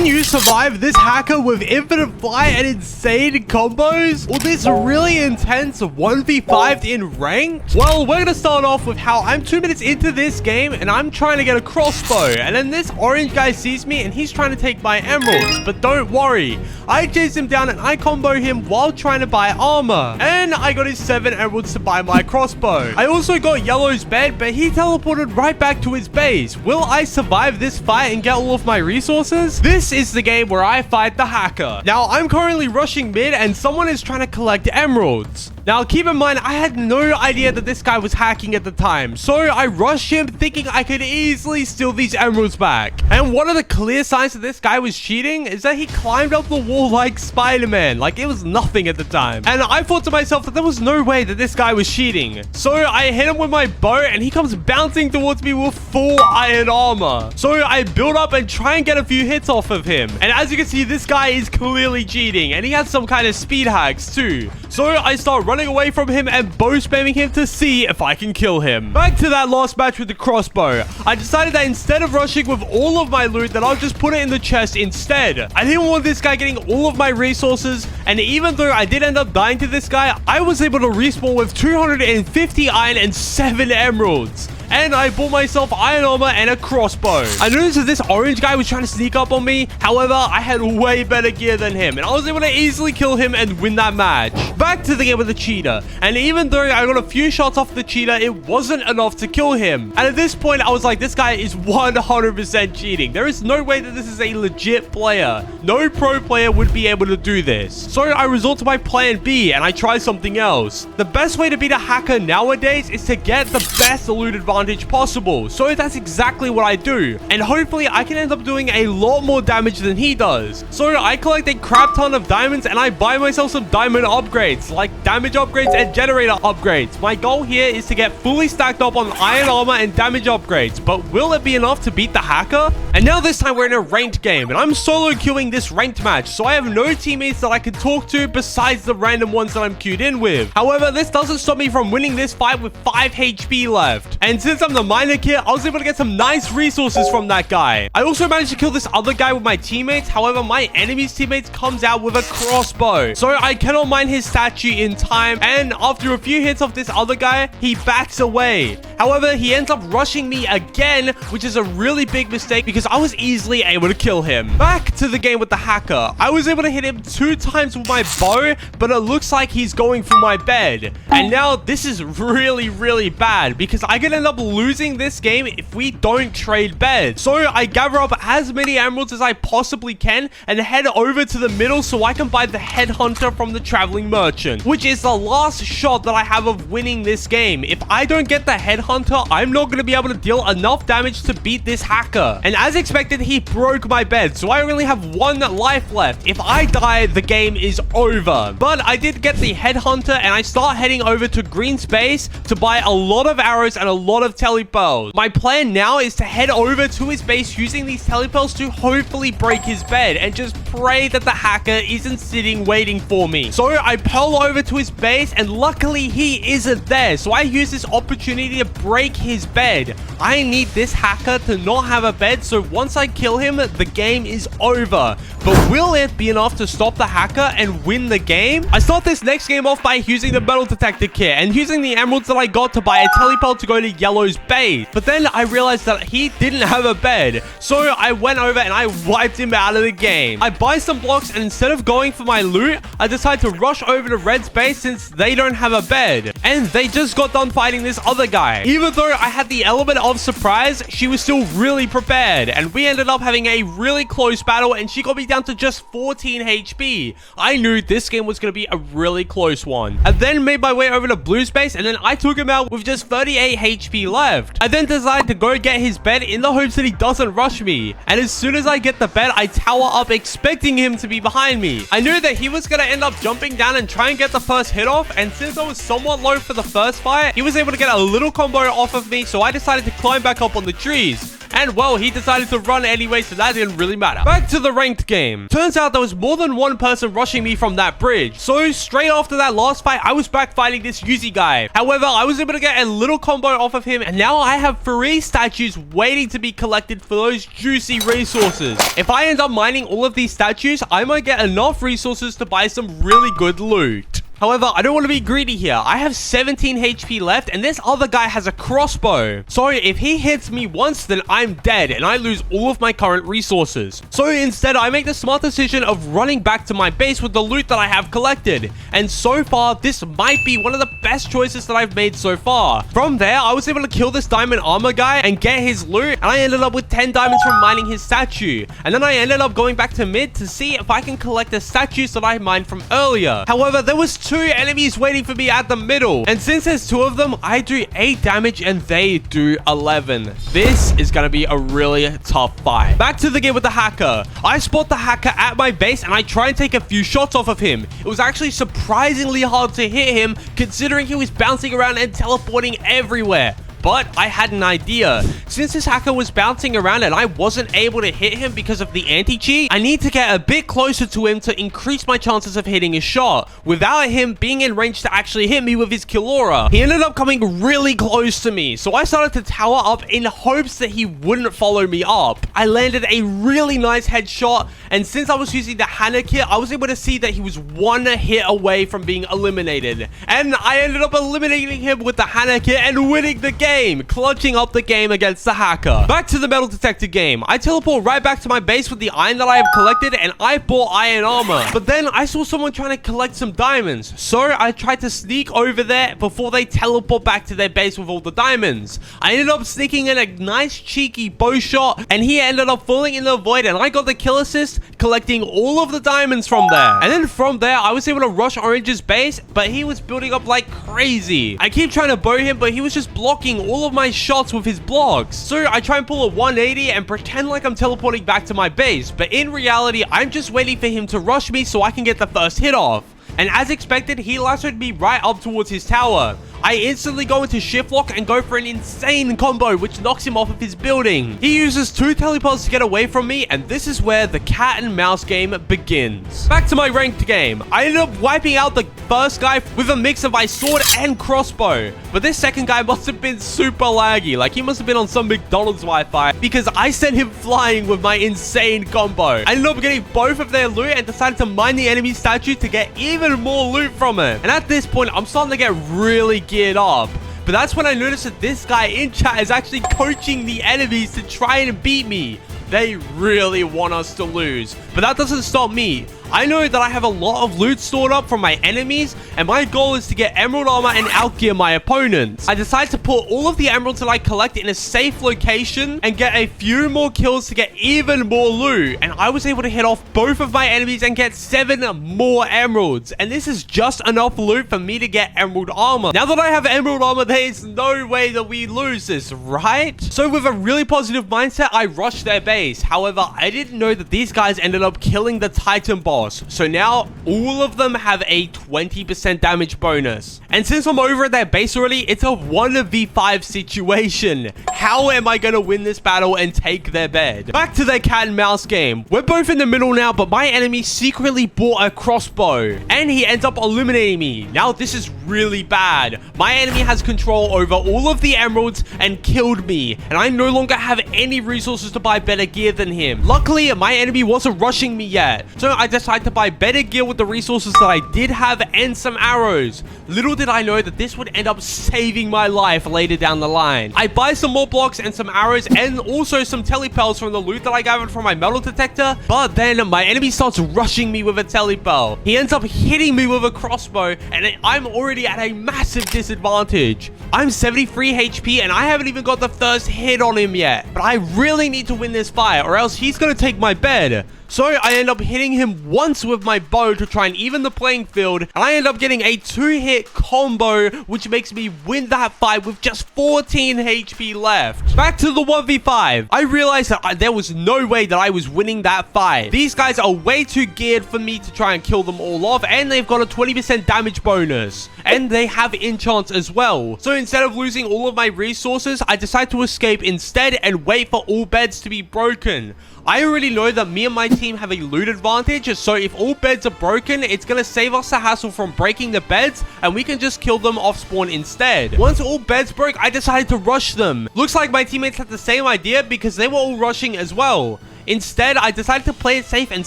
Can you survive this hacker with infinite flight and insane combos? Or this really intense 1v5 in ranked? Well, we're gonna start off with how I'm 2 minutes into this game and I'm trying to get a crossbow. And then this orange guy sees me and he's trying to take my emeralds. But don't worry, I chase him down and I combo him while trying to buy armor. And I got his 7 emeralds to buy my crossbow. I also got Yellow's bed, but he teleported right back to his base. Will I survive this fight and get all of my resources? This is the game where I fight the hacker. Now, I'm currently rushing mid and someone is trying to collect emeralds. Now, keep in mind, I had no idea that this guy was hacking at the time. So I rushed him thinking I could easily steal these emeralds back. And one of the clear signs that this guy was cheating is that he climbed up the wall like Spider-Man. Like it was nothing at the time. And I thought to myself that there was no way that this guy was cheating. So I hit him with my bow and he comes bouncing towards me with full iron armor. So I build up and try and get a few hits off of him. And as you can see, this guy is clearly cheating. And he has some kind of speed hacks too. So I start running away from him and bow spamming him to see if I can kill him. Back to that last match with the crossbow. I decided that instead of rushing with all of my loot, that I'll just put it in the chest instead. I didn't want this guy getting all of my resources, and even though I did end up dying to this guy, I was able to respawn with 250 iron and 7 emeralds. And I bought myself iron armor and a crossbow. I noticed that this orange guy was trying to sneak up on me. However, I had way better gear than him. And I was able to easily kill him and win that match. Back to the game with the cheater. And even though I got a few shots off the cheater, it wasn't enough to kill him. And at this point, I was like, this guy is 100% cheating. There is no way that this is a legit player. No pro player would be able to do this. So I resort to my plan B and I try something else. The best way to beat a hacker nowadays is to get the best loot advantage possible. So that's exactly what I do. And hopefully I can end up doing a lot more damage than he does. So I collect a crap ton of diamonds and I buy myself some diamond upgrades, like damage upgrades and generator upgrades. My goal here is to get fully stacked up on iron armor and damage upgrades. But will it be enough to beat the hacker? And now this time we're in a ranked game and I'm solo queuing this ranked match. So I have no teammates that I can talk to besides the random ones that I'm queued in with. However, this doesn't stop me from winning this fight with 5 HP left. And since I'm the miner kit, I was able to get some nice resources from that guy. I also managed to kill this other guy with my teammates. However, my enemy's teammates comes out with a crossbow. So I cannot mine his statue in time. And after a few hits of this other guy, he backs away. However, he ends up rushing me again, which is a really big mistake because I was easily able to kill him. Back to the game with the hacker. I was able to hit him 2 times with my bow, but it looks like he's going for my bed. And now this is really bad because I could end up losing this game if we don't trade beds. So I gather up as many emeralds as I possibly can and head over to the middle so I can buy the headhunter from the traveling merchant, which is the last shot that I have of winning this game. If I don't get the headhunter, I'm not going to be able to deal enough damage to beat this hacker. And as expected, he broke my bed, so I only have 1 life left. If I die, the game is over. But I did get the headhunter and I start heading over to green space to buy a lot of arrows and a lot of telepearls. My plan now is to head over to his base using these telepearls to hopefully break his bed and just pray that the hacker isn't sitting waiting for me. So I pearl over to his base and luckily he isn't there. So I use this opportunity to break his bed. I need this hacker to not have a bed, so once I kill him, the game is over. But will it be enough to stop the hacker and win the game? I start this next game off by using the metal detector kit and using the emeralds that I got to buy a telepearl to go to Yellow's base. But then I realized that he didn't have a bed. So I went over and I wiped him out of the game. I buy some blocks and instead of going for my loot, I decide to rush over to Red's base since they don't have a bed. And they just got done fighting this other guy. Even though I had the element of surprise, she was still really prepared. And we ended up having a really close battle and she got me down to just 14 HP. I knew this game was going to be a really close one. I then made my way over to Blue's base and then I took him out with just 38 HP left. I then decided to go get his bed in the hopes that he doesn't rush me. And as soon as I get the bed, I tower up expecting him to be behind me. I knew that he was going to end up jumping down and try and get the first hit off. And since I was somewhat low for the first fight, he was able to get a little combo off of me. So I decided to climb back up on the trees. And well, he decided to run anyway, so that didn't really matter. Back to the ranked game. Turns out there was more than one person rushing me from that bridge. So straight after that last fight, I was back fighting this Yuzi guy. However, I was able to get a little combo off of him, and now I have 3 statues waiting to be collected for those juicy resources. If I end up mining all of these statues, I might get enough resources to buy some really good loot. However, I don't want to be greedy here. I have 17 HP left, and this other guy has a crossbow. So if he hits me once, then I'm dead, and I lose all of my current resources. So instead, I make the smart decision of running back to my base with the loot that I have collected. And so far, this might be one of the best choices that I've made so far. From there, I was able to kill this diamond armor guy and get his loot, and I ended up with 10 diamonds from mining his statue. And then I ended up going back to mid to see if I can collect the statues that I mined from earlier. However, there was 2 enemies waiting for me at the middle, and since there's 2 of them, I do 8 damage and they do 11. This is gonna be a really tough fight. Back to the game with the hacker. I spot the hacker at my base and I try and take a few shots off of him. It was actually surprisingly hard to hit him considering he was bouncing around and teleporting everywhere. But I had an idea. Since this hacker was bouncing around and I wasn't able to hit him because of the anti-cheat, I need to get a bit closer to him to increase my chances of hitting his shot, without him being in range to actually hit me with his kill aura. He ended up coming really close to me, so I started to tower up in hopes that he wouldn't follow me up. I landed a really nice headshot, and since I was using the Hana kit, I was able to see that he was 1 hit away from being eliminated. And I ended up eliminating him with the Hana kit and winning the game. Clutching up the game against the hacker. Back to the metal detector game. I teleport right back to my base with the iron that I have collected, and I bought iron armor. But then I saw someone trying to collect some diamonds, so I tried to sneak over there before they teleport back to their base with all the diamonds. I ended up sneaking in a nice cheeky bow shot, and he ended up falling in the void, and I got the kill assist, collecting all of the diamonds from there. And then from there, I was able to rush Orange's base, but he was building up like crazy. I keep trying to bow him, but he was just blocking all of my shots with his blocks. So I try and pull a 180 and pretend like I'm teleporting back to my base, but in reality, I'm just waiting for him to rush me so I can get the first hit off. And as expected, he lassoed me right up towards his tower. I instantly go into shift lock and go for an insane combo which knocks him off of his building. He uses 2 teleports to get away from me, and this is where the cat and mouse game begins. Back to my ranked game. I ended up wiping out the first guy with a mix of my sword and crossbow, but this second guy must have been super laggy. Like, he must have been on some McDonald's Wi-Fi, because I sent him flying with my insane combo. I ended up getting both of their loot and decided to mine the enemy statue to get even more loot from it. And at this point, I'm starting to get really geared up. But that's when I noticed that this guy in chat is actually coaching the enemies to try and beat me. They really want us to lose. But that doesn't stop me. I know that I have a lot of loot stored up from my enemies, and my goal is to get emerald armor and outgear my opponents. I decided to put all of the emeralds that I collect in a safe location and get a few more kills to get even more loot. And I was able to hit off both of my enemies and get 7 more emeralds. And this is just enough loot for me to get emerald armor. Now that I have emerald armor, there is no way that we lose this, right? So with a really positive mindset, I rushed their base. However, I didn't know that these guys ended up killing the Titan boss. So now all of them have a 20% damage bonus. And since I'm over at their base already, it's a 1v5 situation. How am I going to win this battle and take their bed? Back to their cat and mouse game. We're both in the middle now, but my enemy secretly bought a crossbow and he ends up eliminating me. Now this is really bad. My enemy has control over all of the emeralds and killed me, and I no longer have any resources to buy better gear than him. Luckily, my enemy wasn't rushing me yet, so I decided to buy better gear with the resources that I did have and some arrows. Little did I know that this would end up saving my life later down the line. I buy some more blocks and some arrows and also some telepels from the loot that I gathered from my metal detector, but then my enemy starts rushing me with a telepel. He ends up hitting me with a crossbow, and I'm already at a massive disadvantage. I'm 73 HP and I haven't even got the first hit on him yet, but I really need to win this fight or else he's gonna take my bed. So I end up hitting him once with my bow to try and even the playing field. And I end up getting a 2-hit combo, which makes me win that fight with just 14 HP left. Back to the 1v5. I realized that there was no way that I was winning that fight. These guys are way too geared for me to try and kill them all off, and they've got a 20% damage bonus. And they have enchants as well. So instead of losing all of my resources, I decide to escape instead and wait for all beds to be broken. I already know that me and my team have a loot advantage, so if all beds are broken, it's going to save us the hassle from breaking the beds, and we can just kill them off spawn instead. Once all beds broke, I decided to rush them. Looks like my teammates had the same idea because they were all rushing as well. Instead, I decided to play it safe and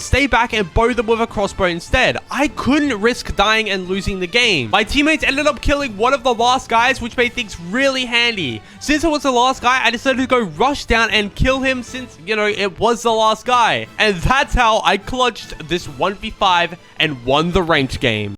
stay back and bow them with a crossbow instead. I couldn't risk dying and losing the game. My teammates ended up killing one of the last guys, which made things really handy. Since it was the last guy, I decided to go rush down and kill him since, you know, it was the last guy. And that's how I clutched this 1v5 and won the ranked game.